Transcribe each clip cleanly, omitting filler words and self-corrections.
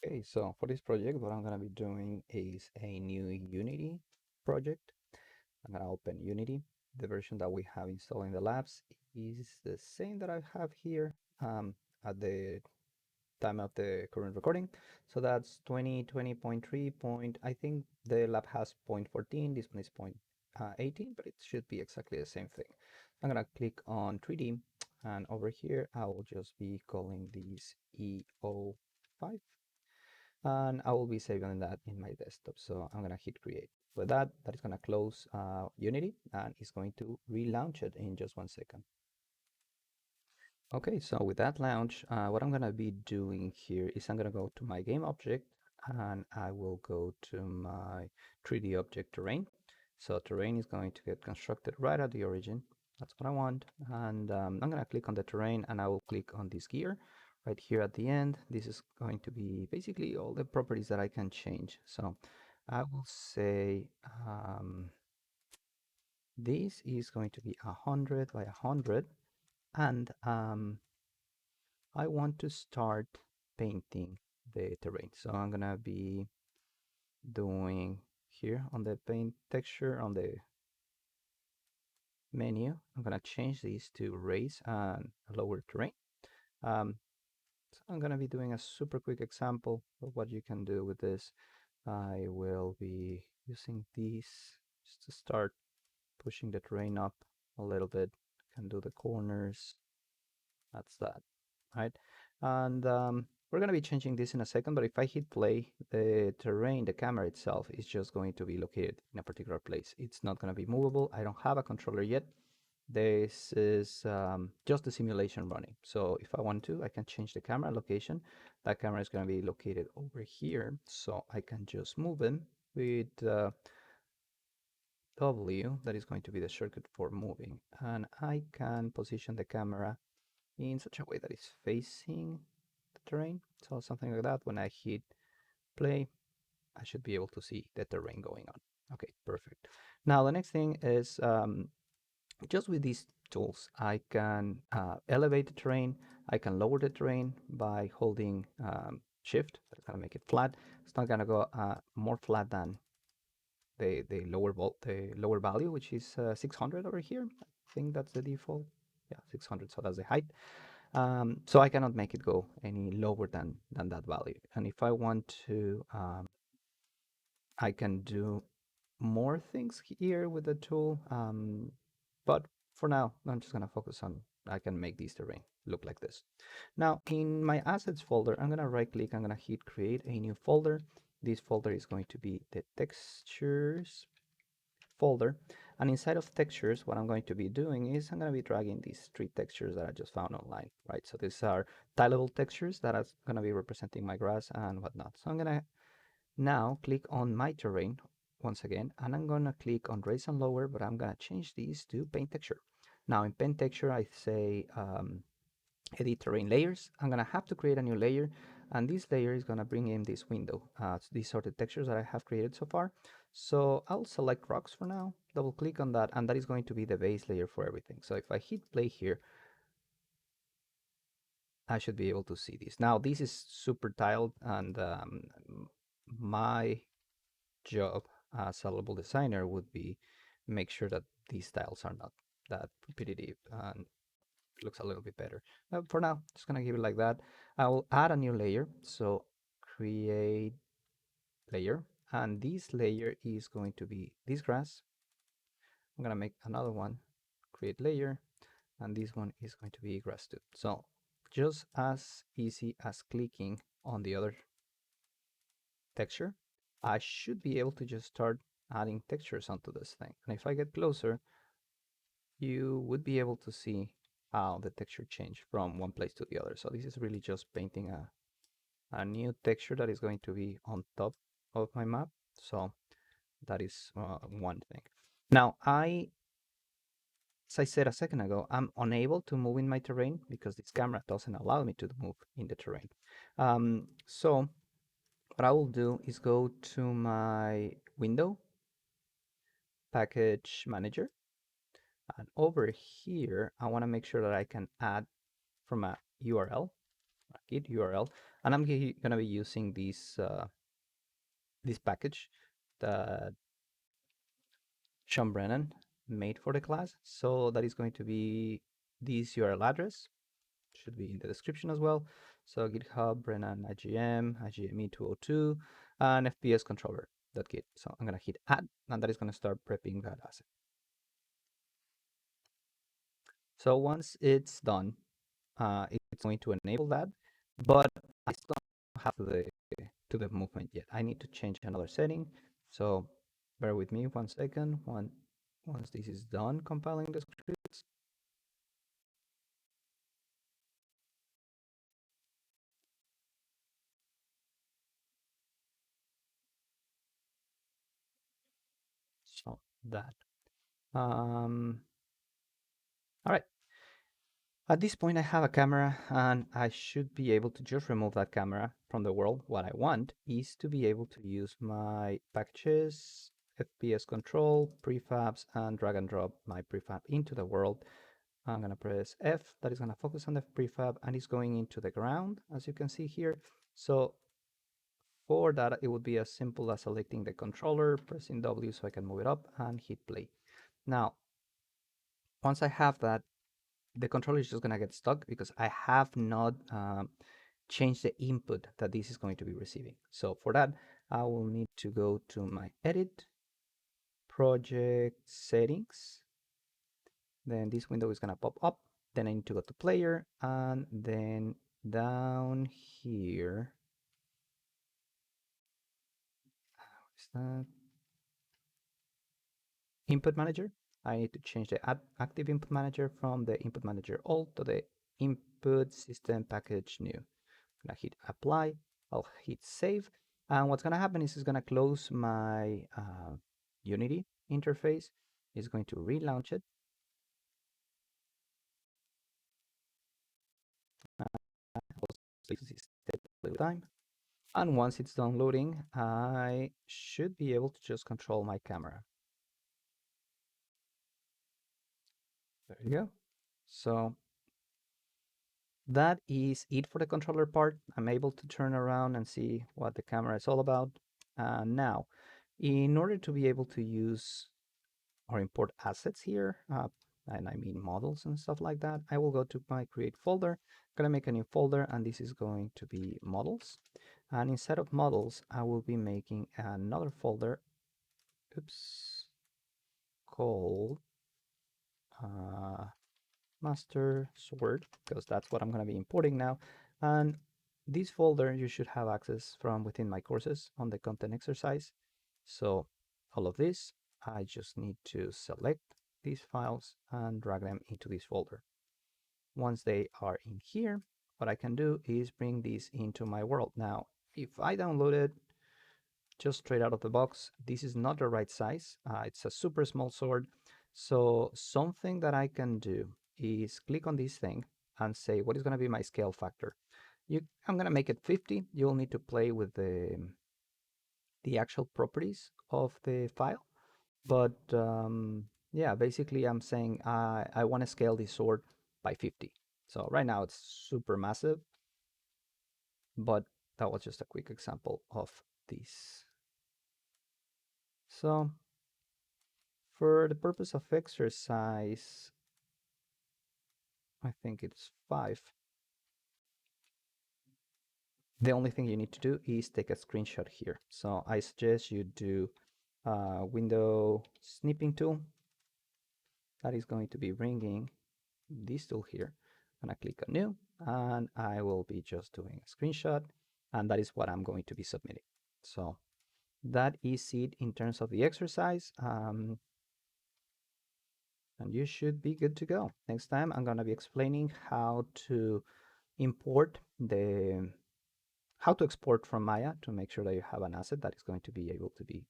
Okay, so for this project, what I'm going to be doing is a new Unity project. I'm going to open Unity. The version that we have installed in the labs is the same that I have here at the time of the current recording. So that's 2020.3 point. I think the lab has 0.14. This one is 0.18, but it should be exactly the same thing. I'm going to click on 3D, and over here, I will just be calling these EO5, and I will be saving that in my desktop. So I'm gonna hit create. With that, that is gonna close Unity, and it's going to relaunch it in just 1 second. Okay, so with that launch, what I'm gonna be doing here is I'm gonna go to my game object, and I will go to my 3D object terrain. So terrain is going to get constructed right at the origin. That's what I want. And I'm gonna click on the terrain, and I will click on this gear right here at the end. This is going to be basically all the properties that I can change. So I will say this is going to be 100 by 100, and I want to start painting the terrain. So I'm gonna be doing here on the paint texture on the menu. I'm gonna change this to raise and lower terrain. Um, so I'm gonna be doing a super quick example of what you can do with this. I will be using these just to start pushing the terrain up a little bit. Can do the corners. That's that, right? And we're going to be changing this in a second, but if I hit play, the terrain, the camera itself is just going to be located in a particular place. It's not going to be movable. I don't have a controller yet. This is just the simulation running. So if I want to, I can change the camera location. That camera is going to be located over here. So I can just move it with W, that is going to be the shortcut for moving. And I can position the camera in such a way that it's facing the terrain. So something like that. When I hit play, I should be able to see the terrain going on. Okay, perfect. Now the next thing is just with these tools, I can elevate the terrain. I can lower the terrain by holding shift. That's gonna make it flat. It's not gonna go more flat than the lower value, which is 600 over here. I think that's the default. Yeah, 600. So that's the height. So I cannot make it go any lower than that value. And if I want to, I can do more things here with the tool. But for now, I'm just gonna focus on, I can make this terrain look like this. Now in my assets folder, I'm gonna right click, I'm gonna hit create a new folder. This folder is going to be the textures folder. And inside of textures, what I'm going to be doing is I'm going to be dragging these three textures that I just found online, right? So these are tileable textures that are going to be representing my grass and whatnot. So I'm going to now click on my terrain once again, and I'm going to click on raise and lower, but I'm going to change these to paint texture. Now in paint texture, I say edit terrain layers. I'm gonna have to create a new layer, and this layer is gonna bring in this window. These are the textures that I have created so far. So I'll select rocks for now, double click on that, and that is going to be the base layer for everything. So if I hit play here, I should be able to see this. Now this is super tiled, and my job as a level designer would be make sure that these tiles are not that repetitive and looks a little bit better. For now, just gonna give it like that. I will add a new layer. So create layer, and this layer is going to be this grass. I'm gonna make another one, create layer, and this one is going to be grass too. So just as easy as clicking on the other texture, I should be able to just start adding textures onto this thing. And if I get closer, you would be able to see how the texture changed from one place to the other. So this is really just painting a new texture that is going to be on top of my map. So that is one thing. Now, as I said a second ago, I'm unable to move in my terrain because this camera doesn't allow me to move in the terrain. So what I will do is go to my window, package manager, and over here, I want to make sure that I can add from a URL, a git URL. And I'm gonna be using this package that Sean Brennan made for the class. So that is going to be this URL address, should be in the description as well. So GitHub Brennan IGM, IGME202, and FPS controller.git. So I'm gonna hit add, and that is gonna start prepping that asset. So once it's done, it's going to enable that, but I still don't have the movement yet. I need to change another setting. So bear with me 1 second. Once this is done compiling the scripts, so that. All right. At this point, I have a camera and I should be able to just remove that camera from the world. What I want is to be able to use my packages, FPS control, prefabs, and drag and drop my prefab into the world. I'm going to press F. That is going to focus on the prefab and it's going into the ground, as you can see here. So for that, it would be as simple as selecting the controller, pressing W so I can move it up and hit play. Now, once I have that, the controller is just going to get stuck because I have not changed the input that this is going to be receiving. So for that, I will need to go to my edit, project settings. Then this window is going to pop up. Then I need to go to player and then down here, is that input manager? I need to change the active input manager from the input manager old to the input system package new. I'm gonna hit apply. I'll hit save. And what's gonna happen is it's gonna close my Unity interface. It's going to relaunch it. Time. And once it's done loading, I should be able to just control my camera. There you go. So that is it for the controller part. I'm able to turn around and see what the camera is all about. Now, in order to be able to use or import assets here, and I mean models and stuff like that, I will go to my create folder. I'm gonna make a new folder and this is going to be models. And instead of models, I will be making another folder, oops, called master sword, because that's what I'm going to be importing now. And this folder you should have access from within my courses on the content exercise. So all of this, I just need to select these files and drag them into this folder. Once they are in here, what I can do is bring these into my world. Now, if I download it just straight out of the box, this is not the right size. It's a super small sword. So something that I can do is click on this thing and say, what is going to be my scale factor? I'm going to make it 50. You'll need to play with the actual properties of the file. But yeah, basically I'm saying I want to scale this sword by 50. So right now it's super massive, but that was just a quick example of this. So for the purpose of exercise, I think it's 5. The only thing you need to do is take a screenshot here. So I suggest you do window snipping tool. That is going to be bringing this tool here. I'm gonna click on new and I will be just doing a screenshot and that is what I'm going to be submitting. So that is it in terms of the exercise. And you should be good to go. Next time I'm gonna be explaining how to import how to export from Maya to make sure that you have an asset that is going to be able to be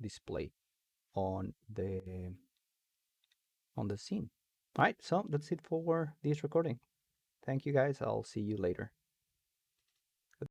displayed on the scene. All right, so that's it for this recording. Thank you guys. I'll see you later.